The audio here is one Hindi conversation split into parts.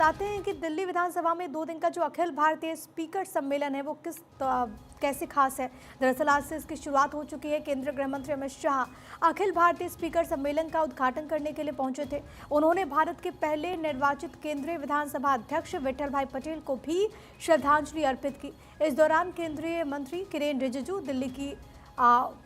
बताते हैं कि दिल्ली विधानसभा में 2 दिन का जो अखिल भारतीय स्पीकर सम्मेलन है वो कैसे खास है। दरअसल आज से इसकी शुरुआत हो चुकी है। केंद्रीय गृह मंत्री अमित शाह अखिल भारतीय स्पीकर सम्मेलन का उद्घाटन करने के लिए पहुंचे थे। उन्होंने भारत के पहले निर्वाचित केंद्रीय विधानसभा अध्यक्ष विठल भाई पटेल को भी श्रद्धांजलि अर्पित की। इस दौरान केंद्रीय मंत्री किरेन रिजिजू, दिल्ली की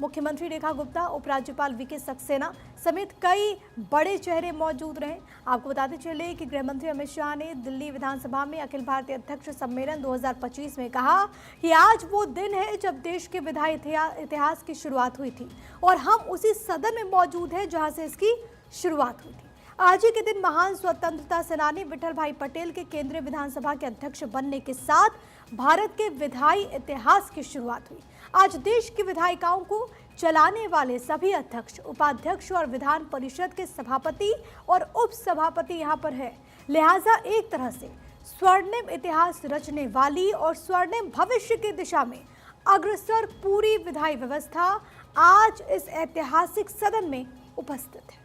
मुख्यमंत्री रेखा गुप्ता, उपराज्यपाल वीके सक्सेना समेत कई बड़े चेहरे मौजूद रहे। आपको बताते चले कि गृह मंत्री अमित शाह ने दिल्ली विधानसभा में अखिल भारतीय अध्यक्ष सम्मेलन 2025 में कहा कि आज वो दिन है जब देश के विधायी इतिहास की शुरुआत हुई थी और हम उसी सदन में मौजूद हैं जहां से इसकी शुरुआत हुई थी। आज ही के दिन महान स्वतंत्रता सेनानी विठल भाई पटेल के केंद्रीय विधानसभा के अध्यक्ष बनने के साथ भारत के विधायी इतिहास की शुरुआत हुई। आज देश की विधायिकाओं को चलाने वाले सभी अध्यक्ष, उपाध्यक्ष और विधान परिषद के सभापति और उपसभापति यहां पर है। लिहाजा एक तरह से स्वर्णिम इतिहास रचने वाली और स्वर्णिम भविष्य की दिशा में अग्रसर पूरी विधायी व्यवस्था आज इस ऐतिहासिक सदन में उपस्थित है।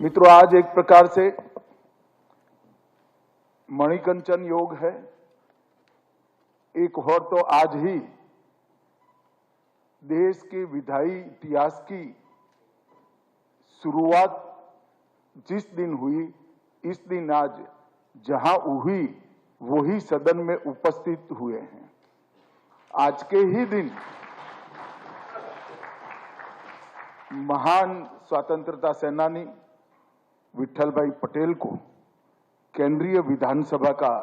मित्रों, आज एक प्रकार से मणिकंचन योग है। एक और तो आज ही देश के विधायी इतिहास की शुरुआत जिस दिन हुई, इस दिन आज जहां हुई वही सदन में उपस्थित हुए हैं। आज के ही दिन महान स्वतंत्रता सेनानी विठल भाई पटेल को केंद्रीय विधानसभा का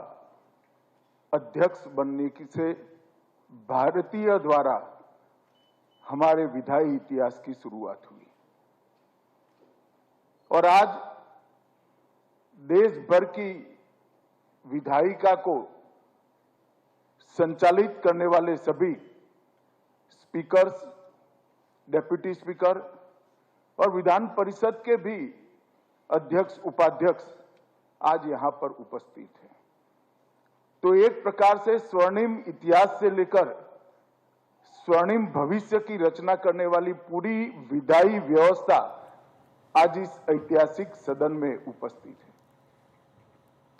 अध्यक्ष बनने की से भारतीय द्वारा हमारे विधायी इतिहास की शुरुआत हुई और आज देश भर की विधायिका को संचालित करने वाले सभी स्पीकर्स, डेप्यूटी स्पीकर और विधान परिषद के भी अध्यक्ष, उपाध्यक्ष आज यहां पर उपस्थित हैं। तो एक प्रकार से स्वर्णिम इतिहास से लेकर स्वर्णिम भविष्य की रचना करने वाली पूरी विधायी व्यवस्था आज इस ऐतिहासिक सदन में उपस्थित है।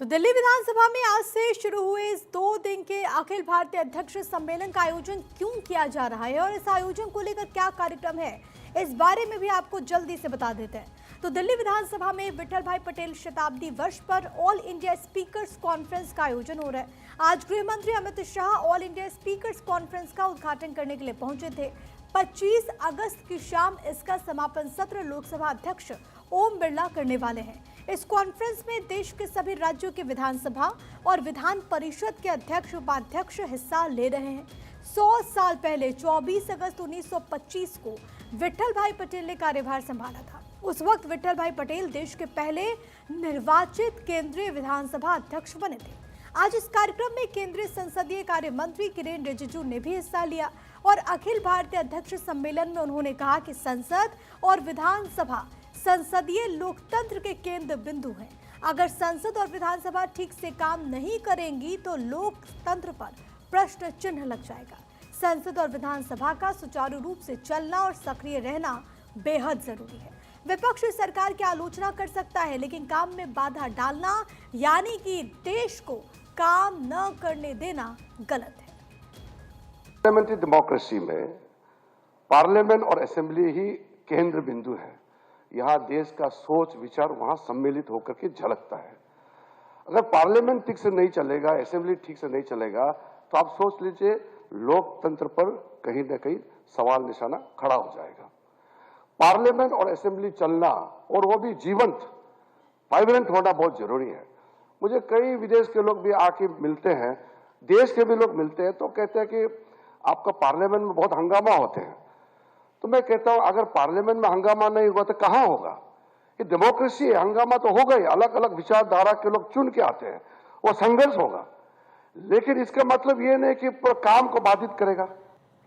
तो दिल्ली विधानसभा में आज से शुरू हुए इस 2 दिन के अखिल भारतीय अध्यक्ष सम्मेलन का आयोजन क्यों किया जा रहा है और इस आयोजन को लेकर क्या कार्यक्रम है, इस बारे में भी आपको जल्दी से बता देते हैं। तो दिल्ली विधानसभा में विठल भाई पटेल शताब्दी वर्ष पर ऑल इंडिया स्पीकर्स कॉन्फ्रेंस का आयोजन हो रहा है। आज गृह मंत्री Amit Shah all India speakers conference का उद्घाटन करने के लिए पहुंचे थे। 25 अगस्त की शाम इसका समापन सत्र लोकसभा अध्यक्ष ओम बिरला करने वाले हैं। इस कॉन्फ्रेंस में देश के सभी राज्यों के विधानसभा और विधान परिषद के अध्यक्ष, उपाध्यक्ष हिस्सा ले रहे हैं। 100 साल पहले 24 अगस्त 1925 को विठल भाई पटेल ने कार्यभार संभाला था। उस वक्त विठल भाई पटेल देश के पहले निर्वाचित केंद्रीय विधानसभा अध्यक्ष बने थे। आज इस कार्यक्रम में केंद्रीय संसदीय कार्य मंत्री किरेन रिजिजू ने भी हिस्सा लिया और अखिल भारतीय अध्यक्ष सम्मेलन में उन्होंने कहा कि संसद और विधानसभा संसदीय लोकतंत्र के केंद्र बिंदु हैं। अगर संसद और विधानसभा ठीक से काम नहीं करेंगी तो लोकतंत्र पर प्रश्न चिन्ह लग जाएगा। संसद और विधानसभा का सुचारू रूप से चलना और सक्रिय रहना बेहद जरूरी है। विपक्ष सरकार की आलोचना कर सकता है, लेकिन काम में बाधा डालना यानी कि देश को काम न करने देना गलत है। पार्लियामेंट्री डेमोक्रेसी में पार्लियामेंट और असेंबली ही केंद्र बिंदु है। यहाँ देश का सोच विचार वहां सम्मिलित होकर के झलकता है। अगर पार्लियामेंट ठीक से नहीं चलेगा, असेंबली ठीक से नहीं चलेगा, तो आप सोच लीजिए लोकतंत्र पर कहीं ना कहीं सवाल निशाना खड़ा हो जाएगा। पार्लियामेंट और असेंबली चलना और वो भी जीवंत, वाइब्रेंट होना बहुत जरूरी है। मुझे कई विदेश के लोग भी आके मिलते हैं, देश के भी लोग मिलते हैं, तो कहते हैं कि आपका पार्लियामेंट में बहुत हंगामा होते हैं। तो मैं कहता हूं अगर पार्लियामेंट में हंगामा नहीं हुआ तो कहां होगा? ये डेमोक्रेसी है, हंगामा तो होगा ही, अलग अलग विचारधारा के लोग चुन के आते हैं, वो संघर्ष होगा, लेकिन इसका मतलब ये नहीं कि काम को बाधित करेगा।